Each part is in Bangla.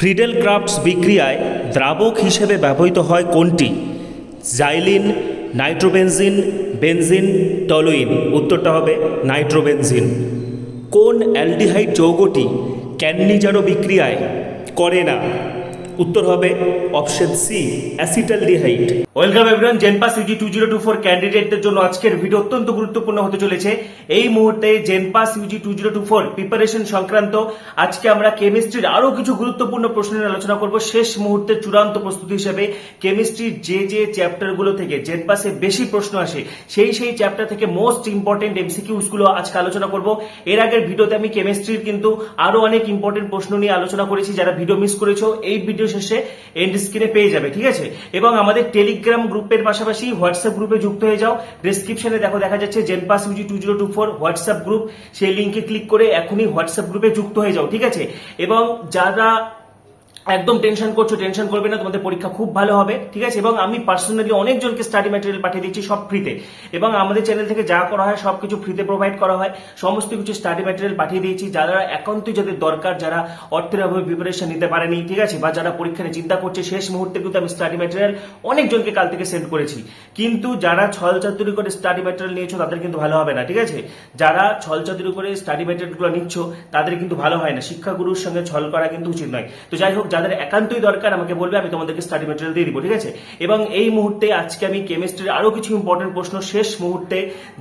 ফ্রিডেল ক্রাফটস বিক্রিয়ায় দ্রাবক হিসেবে ব্যবহৃত হয় কোনটি? Xylene, nitrobenzene, benzene, toluene. উত্তরটা হবে নাইট্রোবেনজিন। কোন অ্যালডিহাইড যৌগটি ক্যাননিজারো বিক্রিয়ায় করে না? উত্তর হবে option C, acetaldehyde. Welcome everyone, জেনপাস ইউজি 2024 ক্যান্ডিডেটদের জন্য আজকের ভিডিও অত্যন্ত গুরুত্বপূর্ণ হতে চলেছে। এই মুহূর্তে জেনপাস ইউজি 2024 প্রিপারেশন সংক্রান্ত আজকে আমরা কেমিস্ট্রির আরো কিছু গুরুত্বপূর্ণ প্রশ্ন নিয়ে আলোচনা করব। শেষ মুহূর্তের চূড়ান্ত প্রস্তুতি হিসেবে কেমিস্ট্রির যে চ্যাপ্টারগুলো থেকে জেনপাসে বেশি প্রশ্ন আসে সেই চ্যাপ্টার থেকে মোস্ট ইম্পর্টেন্ট এমসিকিউস গুলো আজকে আলোচনা করব। এর আগের ভিডিওতে আমি কেমিস্ট্রির কিন্তু আরো অনেক ইম্পর্টেন্ট প্রশ্ন নিয়ে আলোচনা করেছি। যারা ভিডিও মিস করেছো এই ভিডিও শেষে এন্ড স্ক্রিনে পেয়ে যাবে, ঠিক আছে? এবং আমাদের টেলিগ্রাম গ্রুপের পাশাপাশি হোয়াটসঅ্যাপ গ্রুপে যুক্ত হয়ে যাও। ডেসক্রিপশনে দেখা যাচ্ছে জেনপাস ইউজি 2024 হোয়াটসঅ্যাপ গ্রুপ, সেই লিঙ্কে ক্লিক করে এখনই হোয়াটসঅ্যাপ গ্রুপে যুক্ত হয়ে যাও, ঠিক আছে? এবং যারা একদম টেনশন করছো, টেনশন করবে না, তোমাদের পরীক্ষা খুব ভালো হবে, ঠিক আছে? এবং আমি পার্সোনালি অনেকজনকে স্টাডি ম্যাটেরিয়াল পাঠিয়ে দিচ্ছি সব ফ্রিতে, এবং আমাদের চ্যানেল থেকে যা করা হয় সবকিছু ফ্রিতে প্রোভাইড করা হয়। সমস্ত কিছু স্টাডি ম্যাটেরিয়াল পাঠিয়ে দিয়েছি। যারা একান্তই যাদের দরকার, যারা অর্থের অভাবে প্রিপারেশন নিতে পারেনি, ঠিক আছে, বা যারা পরীক্ষা নিয়ে চিন্তা করছে, শেষ মুহূর্তে কিন্তু আমি স্টাডি ম্যাটেরিয়াল অনেকজনকে কাল থেকে সেন্ড করেছি। কিন্তু যারা ছলচাতুরি করে স্টাডি ম্যাটেরিয়াল নিয়েছো তাদের কিন্তু ভালো হবে না, ঠিক আছে? যারা ছলচাতুরি করে স্টাডি ম্যাটেরিয়াল গুলো নিচ্ছ তাদের কিন্তু ভালো হয় না। শিক্ষাগুরুর সঙ্গে ছল করা কিন্তু উচিত নয়। তো যাই হোক, যাদের একান্তই দরকার আমাকে বলবে, আমি তোমাদেরকে স্টাডি ম্যাটেরিয়াল দিয়ে দিব, ঠিক আছে? এবং এই মুহূর্তে আজকে আমি কেমিস্ট্রির আরো কিছু ইম্পর্টেন্ট প্রশ্ন, শেষ মুহূর্তে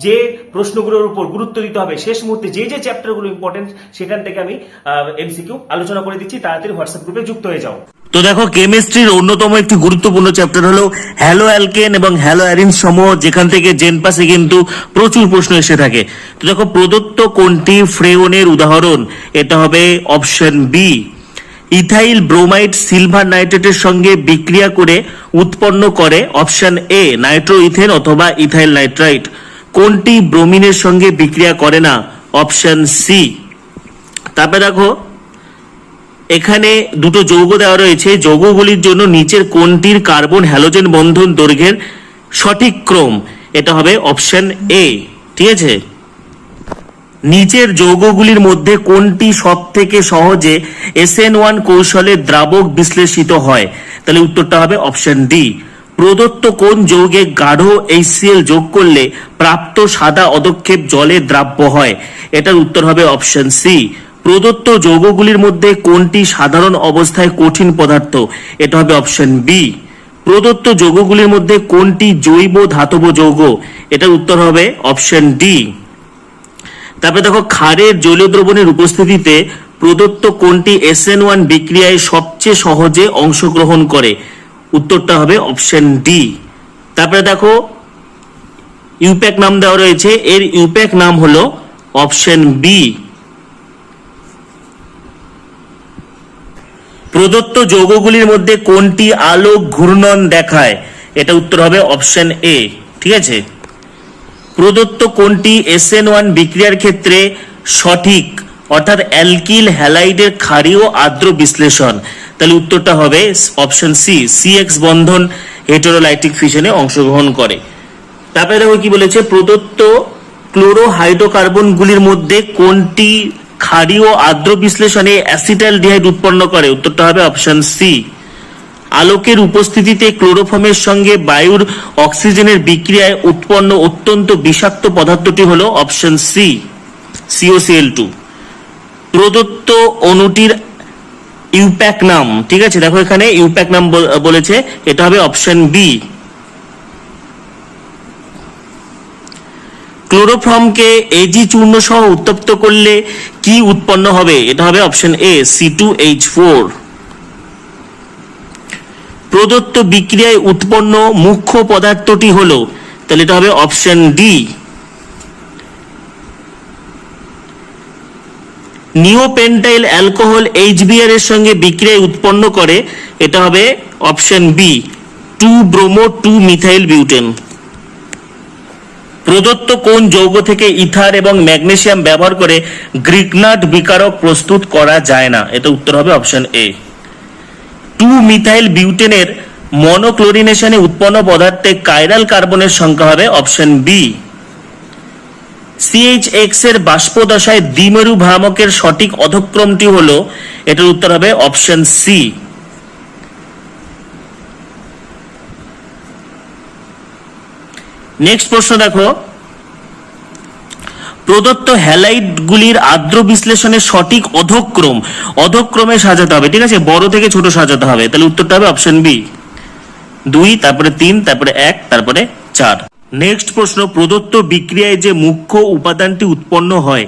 যে প্রশ্নগুলোর উপর গুরুত্ব দিতে হবে, শেষ মুহূর্তে যে চ্যাপ্টারগুলো ইম্পর্টেন্ট সেখান থেকে আমি এমসিকিউ আলোচনা করে দিচ্ছি। তাড়াতাড়ি হোয়াটসঅ্যাপ গ্রুপে যুক্ত হয়ে যাও। তো দেখো, কেমিস্ট্রির অন্যতম একটি গুরুত্বপূর্ণ চ্যাপ্টার হলো হ্যালো অ্যালকেন এবং হ্যালো অ্যারিন সমূহ, যেখান থেকে জেনপাসে কিন্তু প্রচুর প্রশ্ন এসে থাকে। তো দেখো, প্রদত্ত কোনটি ফ্রেওনের উদাহরণ? এটা হবে option B. Ethyl bromide silver নাইট্রেটের সঙ্গে বিক্রিয়া করে উৎপন্ন করে অপশন এ নাইট্রো ইথেন অথবা ইথাইল নাইট্রাইট। কোনটি ব্রোমিনের সঙ্গে বিক্রিয়া করে না? Option C. তারপরে দেখো, এখানে দুটো যৌগ দেওয়া রয়েছে। যৌগগুলির জন্য নিচের কোনটির কার্বন হ্যালোজেন বন্ধন দৈর্ঘ্যের সঠিক ক্রম? এটা হবে অপশন এ, ঠিক আছে? নিচের যৌগগুলির মধ্যে কোনটি সব থেকে সহজে SN1 কৌশলে দ্রাবক বিশ্লেষিত হয়? তাহলে উত্তরটা হবে অপশন ডি। প্রদত্ত কোন যৌগে গাঢ় HCl যোগ করলে প্রাপ্ত সাদা অধক্ষেপ জলে দ্রাব্য হয়? এটার উত্তর হবে অপশন সি। প্রদত্ত যৌগগুলির মধ্যে কোনটি সাধারণ অবস্থায় কঠিন পদার্থ? এটা হবে অপশন বি। প্রদত্ত যৌগগুলির মধ্যে কোনটি জৈব ধাতব যৌগ? এটার উত্তর হবে অপশন ডি। তারপরে দেখো, ক্ষারের জলীয় দ্রবণের উপস্থিতিতে প্রদত্ত কোনটি SN1 বিক্রিয়ায় সবচেয়ে সহজে অংশগ্রহণ করে? উত্তরটা হবে অপশন ডি। তারপরে দেখো, ইউপ্যাক নাম দেওয়া রয়েছে, এর ইউপ্যাক নাম হলো অপশন বি। প্রদত্ত যৌগগুলির মধ্যে কোনটি আলোক ঘূর্ণন দেখায়? এটা উত্তর হবে অপশন এ, ঠিক আছে? প্রদত্ত কোনটি SN1 বিক্রিয়ার ক্ষেত্রে সঠিক, অর্থাৎ অ্যালকিল হ্যালাইডের ক্ষারীয় আর্দ্র বিশ্লেষণ? তাহলে উত্তরটা হবে অপশন সি, CX বন্ধন হেটেরোলাইটিক ফিশনে অংশগ্রহণ করে। তারপরে দেখো কি বলেছে, প্রদত্ত ক্লোরোহাইড্রোকার্বনগুলির মধ্যে কোনটি ক্ষারীয় আর্দ্র বিশ্লেষণে অ্যাসিটালডিহাইড উৎপন্ন করে? উত্তরটা হবে অপশন সি। আলোকের উপস্থিতিতে ক্লোরোফর্মের সঙ্গে বায়ুর অক্সিজেনের বিক্রিয়ায় উৎপন্ন অত্যন্ত বিষাক্ত পদার্থটি হলো অপশন সি, COCl2। প্রদত্ত অণুটির ইউপ্যাক নাম, ঠিক আছে? দেখো, এখানে ইউপ্যাক নাম বলেছে, এটা হবে অপশন বি। ক্লোরোফর্মকে Ag চূর্ণ সহ উত্তপ্ত করলে কি উৎপন্ন হবে? এটা হবে অপশন এ, C2H4। প্রদত্ত বিক্রিয়ায় উৎপন্ন মুখ্য পদার্থটি হলো, তাহলে এটা হবে অপশন ডি। নিওপেন্টাইল অ্যালকোহল HBr এর সঙ্গে বিক্রিয়ায় উৎপন্ন করে, এটা হবে অপশন বি, 2-bromo-2-মিথাইল বিউটেন। প্রদত্ত কোন যৌগ থেকে ইথার এবং ম্যাগনেসিয়াম ব্যবহার করে গ্রিগনাট বিকারক প্রস্তুত করা যায় না? এটা উত্তর হবে অপশন এ। 2-মিথাইল বিউটেনের মনোক্লোরিনেশনে উৎপন্ন পদার্থে কাইরাল কার্বনের সংখ্যা হবে অপশন বি। CH(X) এর বাষ্পদশায় দ্বিমেরু ভ্রামকের সঠিক অধক্রমটি হলো, এটার উত্তর হবে অপশন সি। নেক্সট প্রশ্ন দেখো, প্রদত্ত হ্যালাইডগুলির আর্দ্র বিশ্লেষণের সঠিক অধক্রমে সাজাতে হবে, ঠিক আছে, বড় থেকে ছোট সাজাতে হবে, তাহলে উত্তরটা হবে অপশন বি, 2, তারপরে 3, তারপরে 1, তারপরে 4। নেক্সট প্রশ্ন, প্রদত্ত বিক্রিয়ায় যে মুখ্য উপাদানটি উৎপন্ন হয়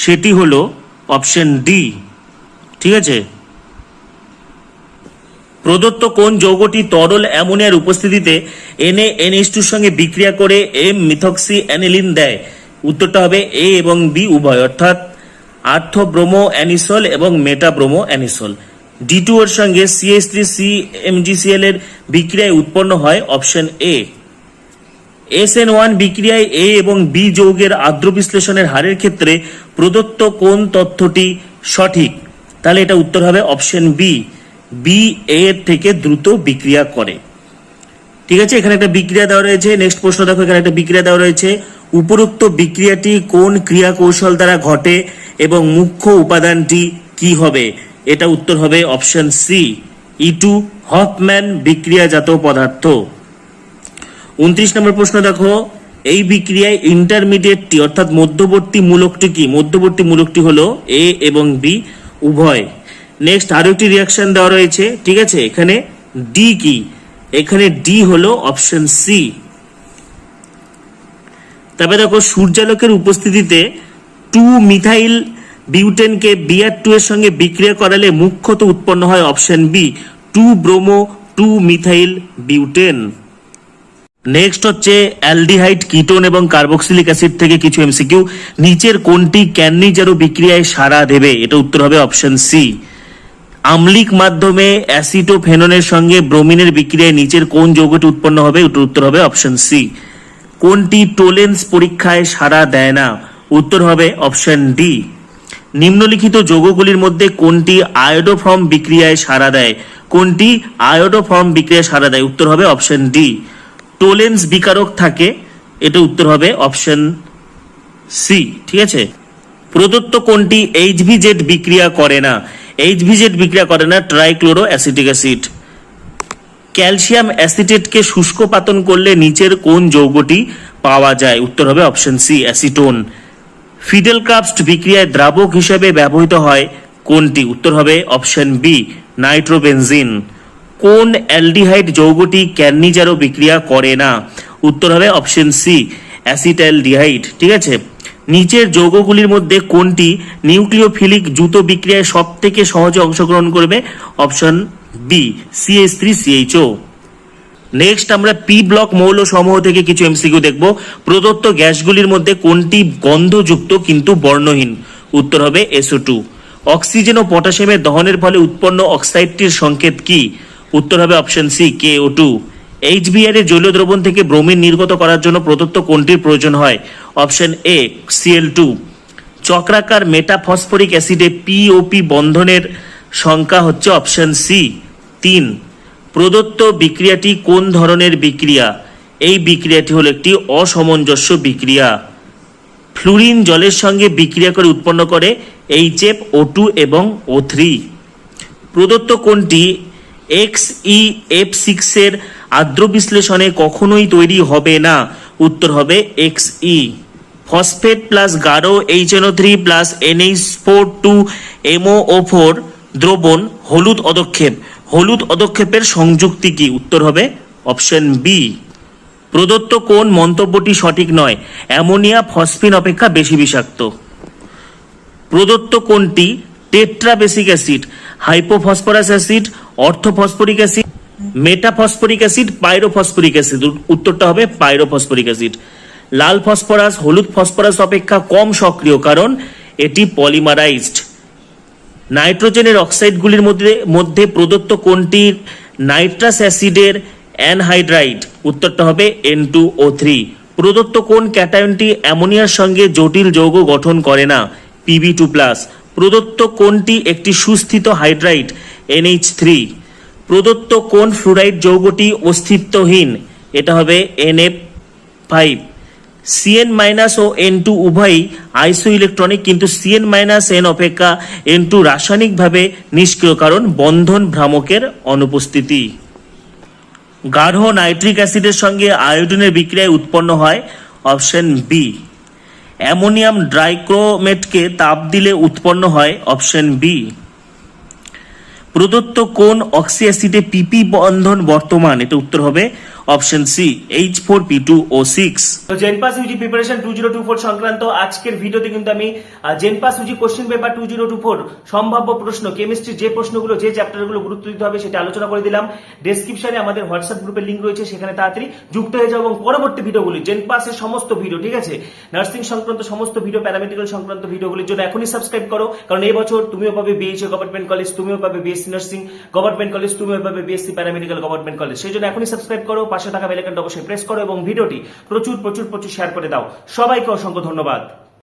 সেটি হলো অপশন ডি, ঠিক আছে। প্রদত্ত কোন যৌগটি তরল অ্যামোনিয়ার উপস্থিতিতে NaNH2 এর সঙ্গে বিক্রিয়া করে মিথক্সি অ্যানিলিন দেয়, উত্তরটা হবে এ এবং বি উভয়, অর্থাৎ আর্থোব্রোমো অ্যানিসল এবং মেটাব্রোমো অ্যানিসল। D2 এর সঙ্গে CH3CMgCl এর বিক্রিয়ায় উৎপন্ন হয় অপশন এ। SN1 বিক্রিয়ায় এ এবং বি যৌগের আর্দ্র বিশ্লেষণের হারের ক্ষেত্রে প্রদত্ত কোন তথ্যটি সঠিক, তাহলে এটা উত্তর হবে অপশন বি, বি এর থেকে দ্রুত বিক্রিয়া করে, ঠিক আছে। এখানে একটা বিক্রিয়া দেওয়া রয়েছে। নেক্সট প্রশ্ন দেখো, এখানে একটা বিক্রিয়া দেওয়া রয়েছে, উপরোক্ত বিক্রিয়াটি কোন ক্রিয়া কৌশল দ্বারা ঘটে এবং মুখ্য উপাদানটি কি হবে, এটা উত্তর হবে অপশন সি, E2 হফম্যান বিক্রিয়াজাত পদার্থ। 29 নম্বর প্রশ্ন দেখো, এই বিক্রিয়ায় ইন্টারমিডিয়েটটি অর্থাৎ মধ্যবর্তী মূলকটি কি, মধ্যবর্তী মূলকটি হলো এ এবং বি উভয়। নেক্সট আরো একটি রিয়াকশন দেওয়া রয়েছে, ঠিক আছে, এখানে ডি কি, এখানে ডি হলো অপশন সি। তারপরে দেখো, সূর্যালোকের উপস্থিতিতে 2 মিথাইল বিউটেনকে Br2 এর সঙ্গে বিক্রিয়া করালে মুখ্যত উৎপন্ন হয় option B, 2 bromo 2 methyl butane. Next হচ্ছে অ্যালডিহাইড, কিটোন এবং কার্বক্সিলিক অ্যাসিড থেকে কিছু এমসিকিউ, নিচের কোনটি ক্যাননিজারো বিক্রিয়ায় সাড়া দেবে, এটা উত্তর হবে অপশন সি। আম্লিক মাধ্যমে অ্যাসিটোফেননের সঙ্গে ব্রোমিনের বিক্রিয়ায় নিচের কোন যৌগটি উৎপন্ন হবে, এটার উত্তর হবে অপশন সি। কোনটি টোলেন্স পরীক্ষায় সাড়া দেয় না, উত্তর হবে অপশন ডি। নিম্নলিখিত যৌগগুলির মধ্যে কোনটি আয়োডোফর্ম বিক্রিয়ায় সাড়া দেয়, কোনটি আয়োডোফর্ম বিক্রিয়ায় সাড়া দেয়, উত্তর হবে অপশন ডি। টোলেন্স বিকারক থাকে, এটা উত্তর হবে অপশন সি, ঠিক আছে। প্রদত্ত কোনটি HVZ বিক্রিয়া করে না, HVZ বিক্রিয়া করে না ট্রাইক্লোরো অ্যাসিটিক অ্যাসিড। ক্যালসিয়াম অ্যাসিটেটকে শুষ্ক পাতন করলে নিচের কোন যৌগটি পাওয়া যায়, উত্তর হবে অপশন সি, অ্যাসিটোন। ফিডেলক্রাফট বিক্রিয়ায় দ্রাবক হিসেবে ব্যবহৃত হয় কোনটি, উত্তর হবে অপশন বি, নাইট্রোবেনজিন। কোন অ্যালডিহাইড যৌগটি ক্যাননিজারো বিক্রিয়া করে না, উত্তর হবে অপশন সি, অ্যাসিটালডিহাইড, ঠিক আছে। নিচের যৌগগুলির মধ্যে কোনটি নিউক্লিওফিলিক দ্রুত বিক্রিয়ায় সব থেকে সহজে অংশগ্রহণ করবে, অপশন বি, CH3CHO। নেক্সট আমরা পি ব্লক মৌল সমূহ থেকে কিছু এমসিকিউ দেখব। প্রদত্ত গ্যাসগুলির মধ্যে কোনটি গন্ধযুক্ত কিন্তু বর্ণহীন, উত্তর হবে SO2। অক্সিজেন ও পটাশিয়ামের দহনের ফলে উৎপন্ন অক্সাইডটির সংকেত কি, উত্তর হবে অপশন সি, KO2। HBr এর জলীয় দ্রবণ থেকে ব্রোমিন নির্গত করার জন্য প্রদত্ত কোনটির প্রয়োজন হয়, অপশন এ, Cl2। চক্রাকার মেটাফসফরিক অ্যাসিডে POP বন্ধনের সংখ্যা হচ্ছে অপশন সি, 3। প্রদত্ত বিক্রিয়াটি কোন ধরনের বিক্রিয়া, এই বিক্রিয়াটি হলো একটি অসামঞ্জস্য বিক্রিয়া। ফ্লুরিন জলের সঙ্গে বিক্রিয়া করে উৎপন্ন করে HFO2 এবং O3। প্রদত্ত কোনটি XeF6 এর আর্দ্র বিশ্লেষণে কখনোই তৈরি হবে না, উত্তর হবে Xe। ফসফেট প্লাস গাঢ় HNO3 প্লাস NH4 দ্রবণ হলুদ অদক্ষেপ, হলুদ অদক্ষেপের সংযুক্তি কি, উত্তর হবে অপশন বি। প্রদত্ত কোন মন্তব্যটি সঠিক নয়, অ্যামোনিয়া ফসফিন অপেক্ষা বেশি বিষাক্ত। প্রদত্ত কোনটি tetrabasic acid, hypophosphorous acid, orthophosphoric acid, metaphosphoric acid, pyrophosphoric acid, উত্তরটা হবে পাইরোফসফরিক অ্যাসিড। লাল ফসফরাস হলুদ ফসফরাস অপেক্ষা কম সক্রিয় কারণ এটি পলিমারাইজড। নাইট্রোজেনের অক্সাইডগুলির মধ্যে প্রদত্ত কোনটি নাইট্রাস অ্যাসিডের অ্যানহাইড্রাইড, উত্তরটা হবে N2O3। প্রদত্ত কোন ক্যাটায়নটি অ্যামোনিয়ার সঙ্গে জটিল যৌগ গঠন করে না, Pb2+। প্রদত্ত কোনটি একটি সুস্থিত হাইড্রাইড, NH3। প্রদত্ত কোন ফ্লুরাইড যৌগটি অস্তিত্বহীন, এটা হবে NF5। সিএন মাইনাস ও এন টু উভয়ই আইসো ইলেকট্রনিক, কিন্তু সিএন মাইনাস এন অপেক্ষা এন টু রাসায়নিকভাবে নিষ্ক্রিয়, কারণ বন্ধন ভ্রামকের অনুপস্থিতি। গাঢ় নাইট্রিক অ্যাসিডের সঙ্গে আয়োডিনের বিক্রিয়ায় উৎপন্ন হয় অপশন বি। অ্যামোনিয়াম ড্রাইক্রোমেটকে তাপ দিলে উৎপন্ন হয় অপশন বি। প্রদত্ত কোন অক্সি অ্যাসিডে পিপি বন্ধন বর্তমান, এটা উত্তর হবে অপশন সি H4P2O6। তো জেনপাস ইউজি প্রিপারেশন 2024 সংক্রান্ত আজকের ভিডিওতে কিন্তু আমি জেনপাস ইউজি কোশ্চেন পেপার 2024 সম্ভাব্য প্রশ্ন কেমিস্ট্রির যে প্রশ্নগুলো যে চ্যাপ্টারগুলো গুরুত্ব দিতে হবে সেটা আলোচনা করে দিলাম। ডেসক্রিপশনে আমাদের হোয়াটসঅ্যাপ গ্রুপের লিংক রয়েছে, সেখানে তাড়াতাড়ি যুক্ত হয়ে যাও এবং পরবর্তী ভিডিওগুলি জেনপাসের সমস্ত ভিডিও, ঠিক আছে, নার্সিং সংক্রান্ত সমস্ত ভিডিও, প্যারামেডিক্যাল সংক্রান্ত ভিডিওগুলির জন্য এখনই সাবস্ক্রাইব করো, কারণ এই বছর তুমিও পাবে বিএইচএ গভর্নমেন্ট কলেজ, তুমিও পাবে বিএসসি নার্সিং গভর্নমেন্ট কলেজ, তুমিও পাবে বিএসসি প্যারামেডিক্যাল গভর্নমেন্ট কলেজ। সেই জন্য এখনই সাবস্ক্রাইব করো, পাশে থাকা বেল আইকনটা অবশ্যই প্রেস করো এবং ভিডিওটি প্রচুর শেয়ার করে দাও। সবাইকে অসংখ্য ধন্যবাদ।